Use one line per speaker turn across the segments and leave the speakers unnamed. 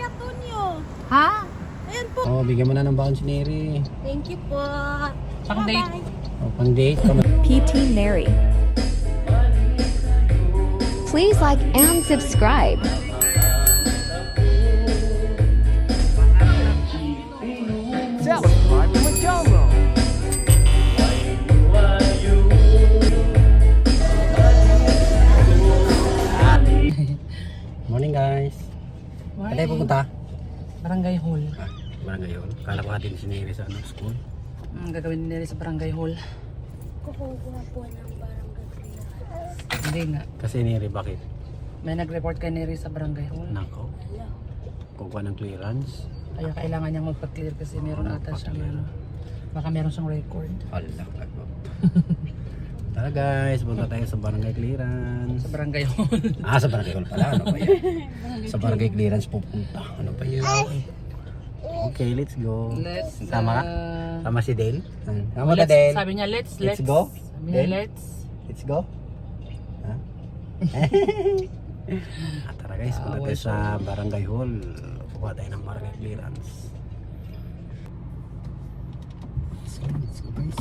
karton nyo.
Ha?
Ayan po.
Oh, bigyan mo na ng baon si Neri.
Thank you po.
Pang date.
Bye-bye.
Oh, pang date.
PT Neri. Please like and subscribe.
Satisfied with Majomo.
Morning guys. Saan tayo pupunta?
Barangay Hall.
Barangay Hall. Kala ko natin si Neri sa school.
Gagawin nila sa Barangay Hall.
Kukuha po ng barangay.
Hindi nga.
Kasi Neri, bakit?
May nag-report kay Neri sa Barangay Hall.
Nako. Kukuha ng clearance.
Kaya kailangan niyang magpa-clear kasi meron ata siyang ano. Baka meron siyang record.
Allah. Tara guys, punta tayo sa barangay clearance.
Sa Barangay Hall.
Sa barangay hall pala. Ano ba yan? Sa barangay clearance pupunta. Ano ba yan? Okay, let's go.
Let's
Tama ka? Tama si Dale? Tama ka,
let's,
Dale?
sabi niya let's
go?
Sabi niya
Dale?
let's
go? Ha? Tara guys, punta tayo sa barangay hall. Kuha tayo ng barangay clearance. Let's go guys.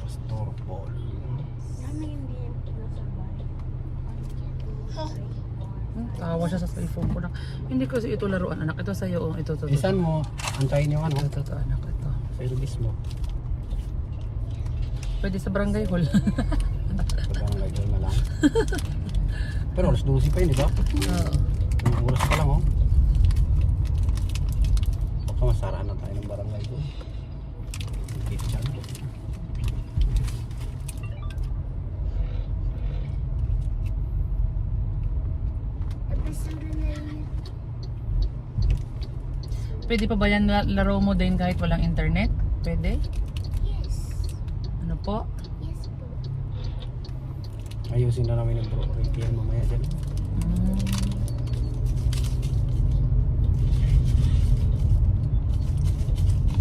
Store ball.
Namin hindi yung pinasabay.
tawa siya sa cellphone ko na. Hindi kasi ito laruan anak. Ito sa'yo. Ito.
Isan mo, antayin yung ano,
Ito anak. Ito.
service mo.
Pwede sa Barangay Hall.
Barangay hall na lang. Pero alas 12 pa yun, di ba?
Oo.
Ang oras pa lang, oh. Baka masaraan na tayo ng barangay hall. Kitchen.
Pwede pa ba yan laro mo din kahit walang internet? Pwede?
Yes.
Ano po?
Yes po.
Ayusin na namin yung yan mamaya dyan.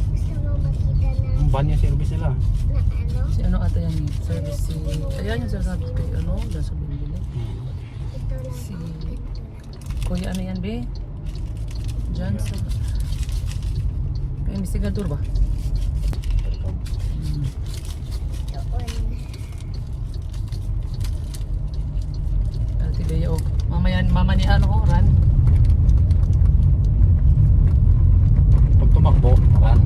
Gusto mo makita na
Ang banyo service nila.
ano?
Si ano ata yan eh? Service si... Ayan yung sasabi kay ano? Dahil sa bibili.
Ito lang.
Si... Kuya ano yan be? Diyan sa... Kay investigador ba?
Doon.
Ate Bea oh. Mama ni ano oh, Ran.
Pag tumakbo, run.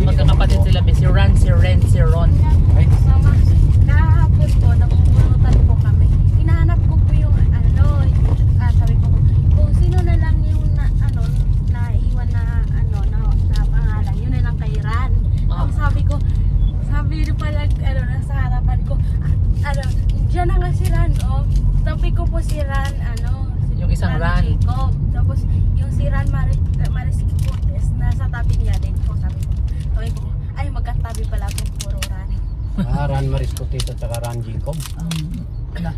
Magkakapatid sila be. Si Ran, si Ren, si Ron.
Ay,
Mama, kahapon po, nagpupunutan po kami. Hinahanap ko po yung sabi ko, kung sino na lang yung naiwan na pangalan, yun na lang kay Ran. Tapos sabi nyo pala, nasa harapan ko, dyan na nga si Ran, oh. Sabi ko po si Ran,
Yung isang Ran.
Jacob. Tapos yung si Ran Maris Cortez, nasa tabi niya din po, sabi ko, ay magkatabi pala po, puro Ran.
Ran Maris Cortez at saka Ran Jacob.
Ala.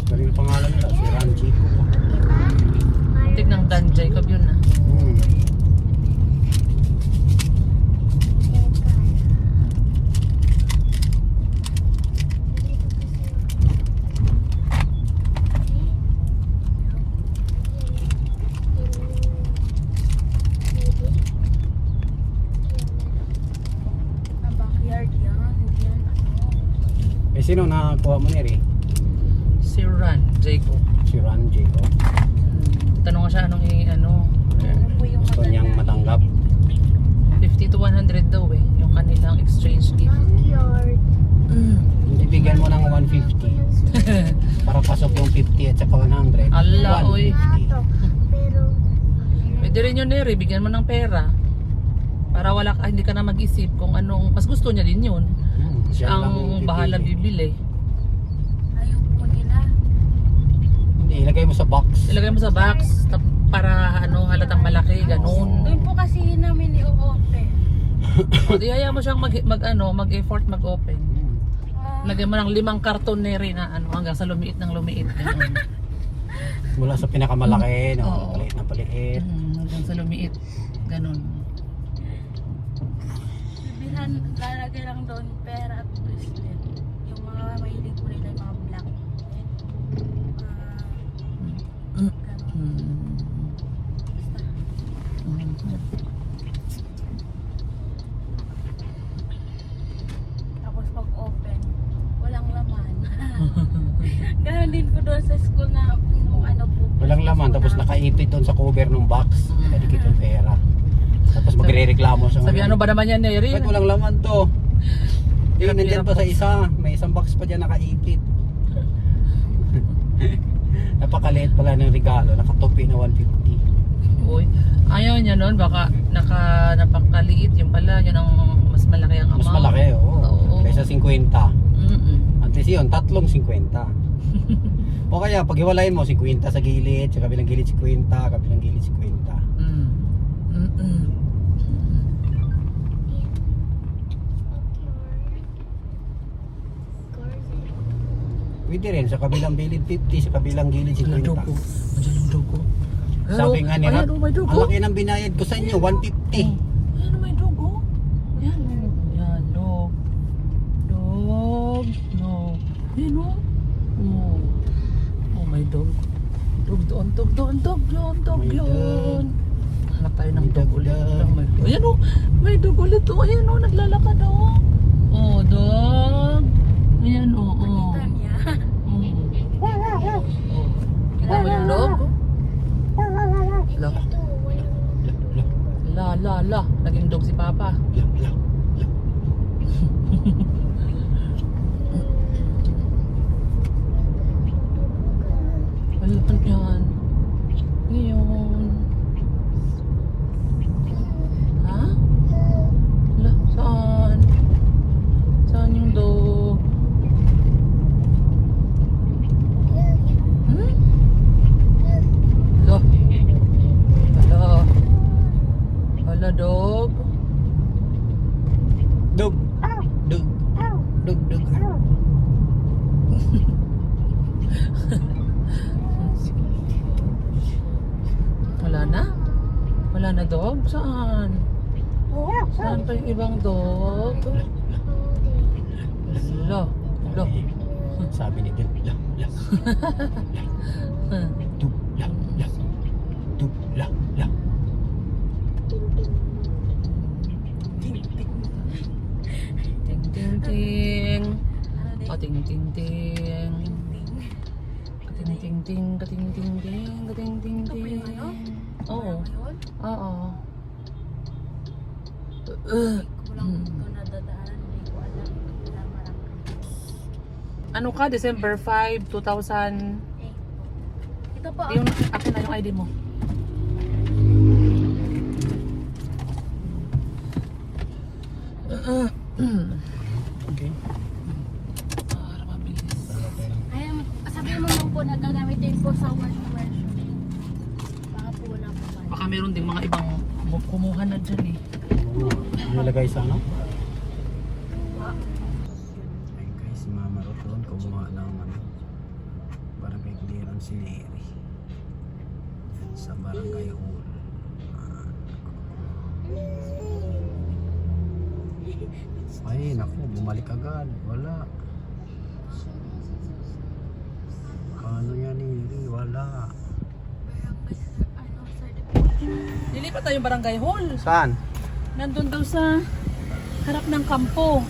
Galing yung pangalan nila, si Ran Jacob.
Tik ng Dan Jacob yun na.
Backyard yan, yan
Eh, sino nakakuha mo Neri?
Si Ran Jacob.
Si Ran Jacob.
Tanong ko siya anong
Ano po yung
Gusto niyang matanggap.
50 to 100 daw eh. Yung kanilang exchange gift.
backyard?
Hindi bigyan mo ng 150. Para pasok yung 50 at saka 100.
Ala, oy.
150.
Pero
Pwede rin yun Neri, bigyan mo ng pera. Para hindi ka na mag-isip kung anong, mas gusto niya din yun.
Siya
Siya
lang
ang bahala bibili.
ayaw po nila.
Hindi, ilagay mo sa box.
Ilagay mo sa box para halatang malaki, ganun.
Doon po kasi namin i-open.
O di hayaan mo siyang mag-effort mag-open. Lagyan mo ng 5 karton Neri na hanggang sa lumiit ng lumiit. Ganun.
Mula sa pinakamalaki,
Oo.
paliit na paliit.
Hanggang sa lumiit. Ganun.
Bilhan, lalagay lang doon pera at bracelet. Yung mga mahilig ko nila yung mga black. Ganun. Basta. Tapos pag open, walang laman. Ganon din po doon sa school na nung ano po.
Walang laman, tapos nakaipit doon sa cover ng box. Nakadikit yung pera. Tapos magre-reklamo siya.
Sabi ano ba naman yan, Neri?
Bakit walang laman to? Eh, nandyan pa sa isa. May isang box pa dyan nakaipit. Napakaliit pala ng regalo. Nakatupi na 150.
Uy, ayaw niya nun, baka napakaliit yung pala, yun ang mas malaki ang amount.
Mas malaki, oo.
Oo.
Kaysa 50.
Mm-mm.
At least yun, tatlong 50. O kaya, pag hiwalayin mo, 50 sa gilid, sa kabilang gilid 50, kabilang gilid 50.
Mm. Mm-mm.
Pwede rin, sa kabilang gilid 50, sa kabilang gilid
Ang
50.
dugo. Andiyan ang dugo.
Sabi nga ni Rat,
Ayan, may dugo.
ang laki ng binayad ko sa inyo, 150.
Ayan, may dugo. Yan, yan, dog. Dog. No. Yan, oh. Oh. Oh, may dog. Dog doon, dog doon, dog doon, dog
May
yun. Hanap tayo ng
May
dog
dog
ulit.
daw.
Ayan, oh. May dog ulit, oh. Ayan, oh. Naglalakad, oh. Oh, dog. Ayan, oh. Oh.
Kita niya.
Oh. Kita mo yung dog? La. Naging dog si Papa. Ano yan? Ngayon. Ha? La, saan? Saan yung dog? Hmm? La. Hala, dog.
Dug. Dug. Dug, dug.
Wala na? Wala na, dog? Saan? Saan pa yung ibang dog? Hala. Hala.
Sabi ni Dug. Dug. Dug. Dug.
Ting, ting, ting.
Ano din?
O, ting, ting, ting. Kating, ting, ting. Kating, ting, ting. Kating, ting,
Ito po
ting.
yung ano?
Oo.
Ngayon?
Oo.
Kulang ito nadadaanan. Hindi ko alam. Wala marami.
Ano ka? December 5, 2000.
Ito po.
Yung, akin na yung ID mo.
Okay.
Para mabilis.
Ayun, sabihin mo lang po na gagamitin po sa wash version. Baka po wala po ba?
Baka meron ding mga ibang kumuha na dyan eh.
Nilagay sa ano? Ay guys, si Mama Ruth doon kumuha ng ano, barangay clearance si Neri sa barangay hall. Ay naku, bumalik agad, wala. Ano yan Neri, wala.
Ano, certification.
Lilipat tayo yung barangay hall.
Saan?
Nandun daw sa harap ng kampo.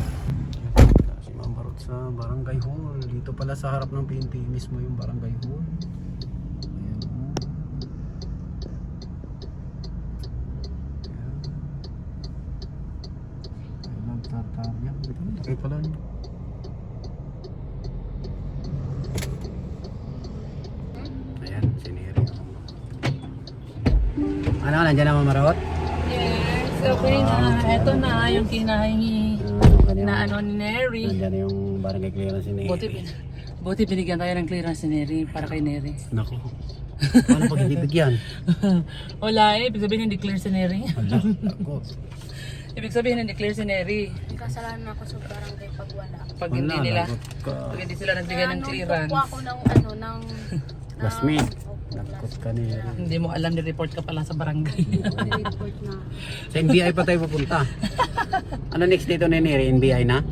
Si Mama Ruth sa barangay hall. Dito pala sa harap ng PNP mismo yung barangay hall. Ayan. Ayan. Nagtatarya. Ito, laki pala niya. Ayan, si Neri. Ano, nandiyan na Mama Ruth?
Yes, okay na. Ito na yung kinahingi na ano ni Neri.
Nandiyan na yung barangay clearance si Neri.
Buti binigyan tayo ng clearance ni Neri para kay Neri.
Naku. Paano pag hindi bigyan?
Wala eh, ibig sabihin hindi clear si Neri.
Hala, naku.
Ibig sabihin hindi clear si Neri.
Kasalanan ako sa barangay pag wala.
Pag hindi nila,
lagot ka.
pag hindi sila nagbigay ng
Kaya
clearance.
nung po ako ng ano, ng...
Classmate.
Opo.
Nakot ka Neri.
Hindi mo alam, ni-report ka pala sa barangay.
Report na.
Sa NBI pa tayo pupunta. Ano next dito ni Neri? NBI na?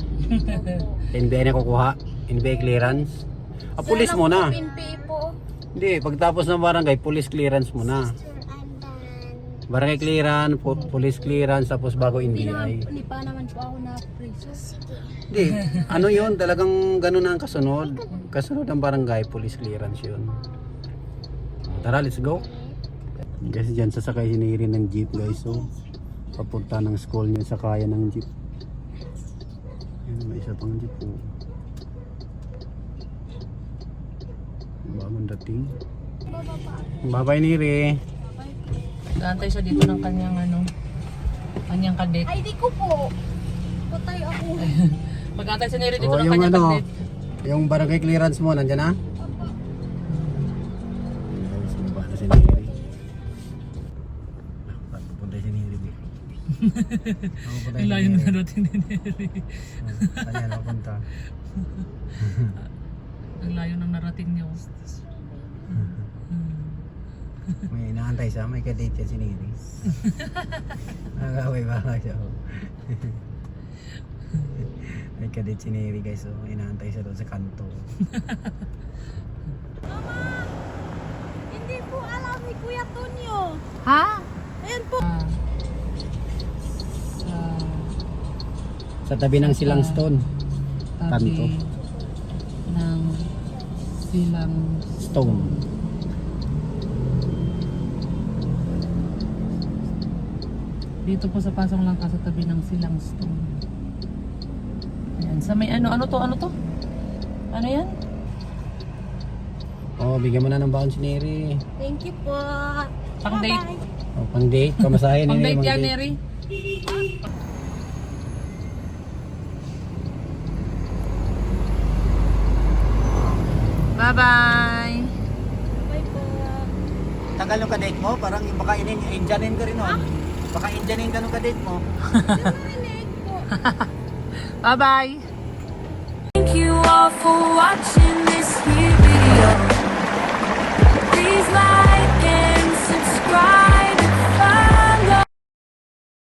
NBI na kukuha? NBI clearance? Ah, police muna.
PNP po.
Hindi, pagtapos ng barangay, police clearance muna. Barangay clearance, police clearance, tapos bago NBI.
Hindi pa naman po ako na preso.
Hindi, ano yun, talagang ganun na ang kasunod. Kasunod ang barangay, police clearance yun. Tara, let's go. Guys, dyan sasakay si Neri ng jeep guys. So, papunta ng school niya, sakayan ng jeep. Ayan, may isa pang jeep po. Bagong dating. Bye-bye Neri.
Naantay siya dito ng kanyang kanyang kadet.
Ay, di ko po. Patay ako.
Mag-aantay si Neri dito
Oh,
ng
yung
kanyang kadet.
yung barangay clearance mo, nandyan na? Guys, baba na si Neri. Papunta si Neri.
Ang layo na natin ni Neri.
Kanya na punta.
Ang layo ng narating niya.
May inaantay siya, may kadate yan si Neri. Nagaway ba siya? May kadate si Neri guys, so inaantay siya doon sa kanto.
Hindi po alam ni Kuya Tonyo.
Ha?
Ayan po.
Sa tabi ng silang stone.
Tabi
Kanto.
ng silang
Stone.
dito po sa Pasong Langka sa tabi ng silang stone. Ayan, sa may ano to? Ano yan?
Oh, bigyan mo na ng baon si Neri.
Thank you po.
Pang date.
Bye-bye.
Oh, pang date, pamasahe
Pang
Neri.
date yan, Neri. Bye-bye.
Bye po.
Tagal yung kadate mo, parang baka Indianin ka rin nun. Baka Indianin ka nung kadate mo.
Narinig po.
Bye-bye.
Thank you all for watching.